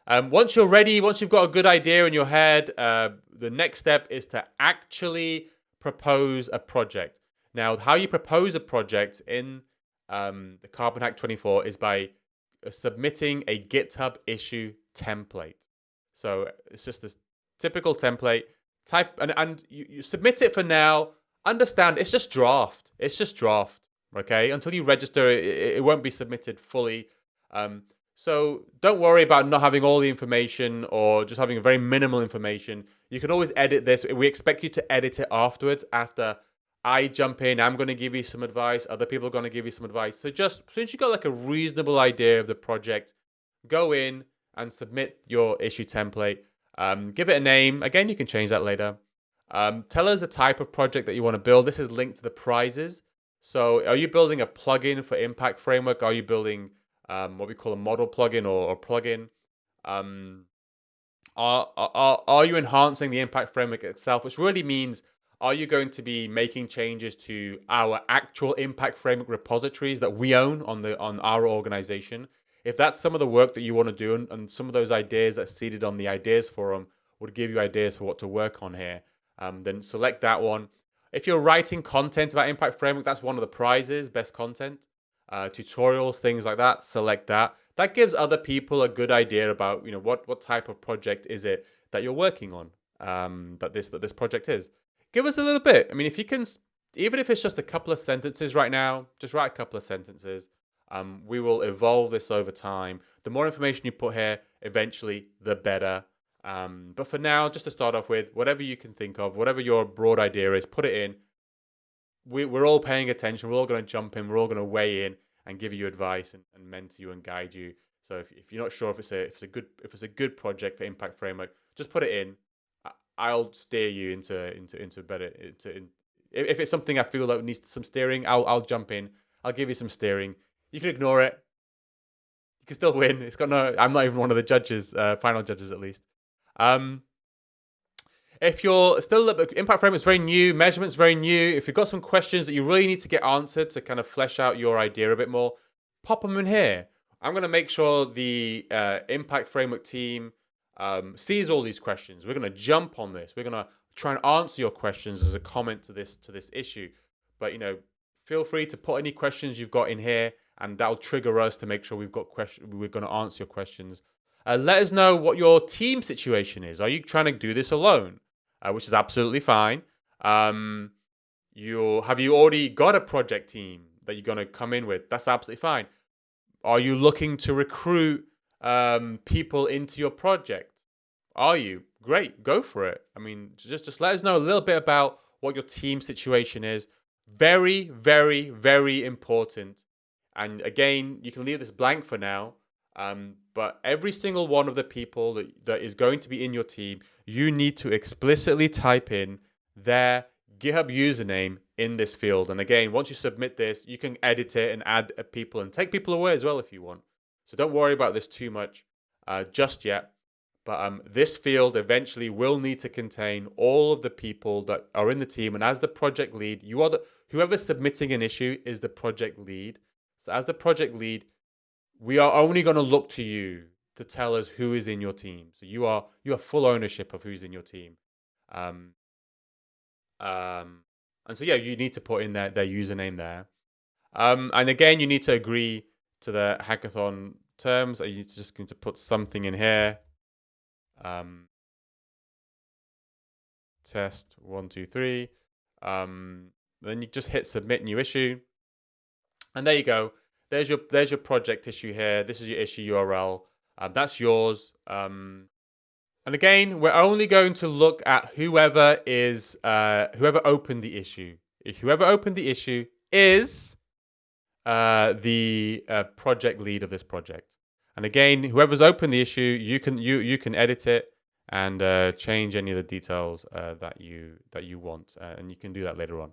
Once you're ready, once you've got a good idea in your head, the next step is to actually propose a project. Now, how you propose a project in the Carbon Hack 24 is by submitting a GitHub issue template. So it's just this typical template. Type and you submit it for now. Understand it's just draft. It's just draft. Okay, until you register, it won't be submitted fully. So don't worry about not having all the information or just having a very minimal information. You can always edit this. We expect you to edit it afterwards. After I jump in, I'm going to give you some advice. Other people are going to give you some advice. So just since you got like a reasonable idea of the project, go in and submit your issue template. Give it a name. Again, you can change that later. Tell us the type of project that you want to build. This is linked to the prizes. So are you building a plugin for Impact Framework? Are you building what we call a model plugin or plugin? Um, are you enhancing the Impact Framework itself? Which really means, are you going to be making changes to our actual Impact Framework repositories that we own on our organization? If that's some of the work that you want to do, and some of those ideas that's seated on the ideas forum would give you ideas for what to work on here, then select that one. If you're writing content about Impact Framework, that's one of the prizes, best content. Tutorials, things like that, select that. That gives other people a good idea about, what type of project is it that you're working on, that this project is. Give us a little bit. I mean, if you can, even if it's just a couple of sentences right now, just write a couple of sentences. We will evolve this over time. The more information you put here, eventually, the better. But for now, just to start off with, whatever you can think of, whatever your broad idea is, put it in. We're all paying attention. We're all going to jump in. We're all going to weigh in and give you advice and mentor you and guide you. So if you're not sure if it's a good project for Impact Framework, just put it in. I'll steer you into better if it's something I feel that needs some steering, I'll jump in. I'll give you some steering. You can ignore it. You can still win. It's got no. I'm not even one of the judges, final judges at least. Um, if you're still Impact Framework is very new, measurement's very new. If you've got some questions that you really need to get answered to kind of flesh out your idea a bit more, pop them in here. I'm going to make sure the Impact Framework team sees all these questions. We're going to jump on this. We're going to try and answer your questions as a comment to this issue. But feel free to put any questions you've got in here, and that'll trigger us to make sure we've got questions. We're going to answer your questions. Let us know what your team situation is. Are you trying to do this alone? Which is absolutely fine. Have you already got a project team that you're going to come in with? That's absolutely fine. Are you looking to recruit people into your project? Are you? Great, go for it. I mean, just let us know a little bit about what your team situation is. Very, very, very important. And again, you can leave this blank for now. But every single one of the people that is going to be in your team, you need to explicitly type in their GitHub username in this field. And again, once you submit this, you can edit it and add people and take people away as well if you want. So don't worry about this too much just yet. But this field eventually will need to contain all of the people that are in the team. And as the project lead, whoever's submitting an issue is the project lead. So as the project lead, we are only going to look to you to tell us who is in your team. So you have full ownership of who's in your team. And so yeah, you need to put in their username there. And again, you need to agree to the hackathon terms. You're just going to put something in here. Test 1, 2, 3. Then you just hit submit new issue, and there you go. There's your project issue here. This is your issue URL. That's yours. And again, we're only going to look at whoever opened the issue. If whoever opened the issue is the project lead of this project. And again, whoever's opened the issue, you can edit it and change any of the details that you want, and you can do that later on.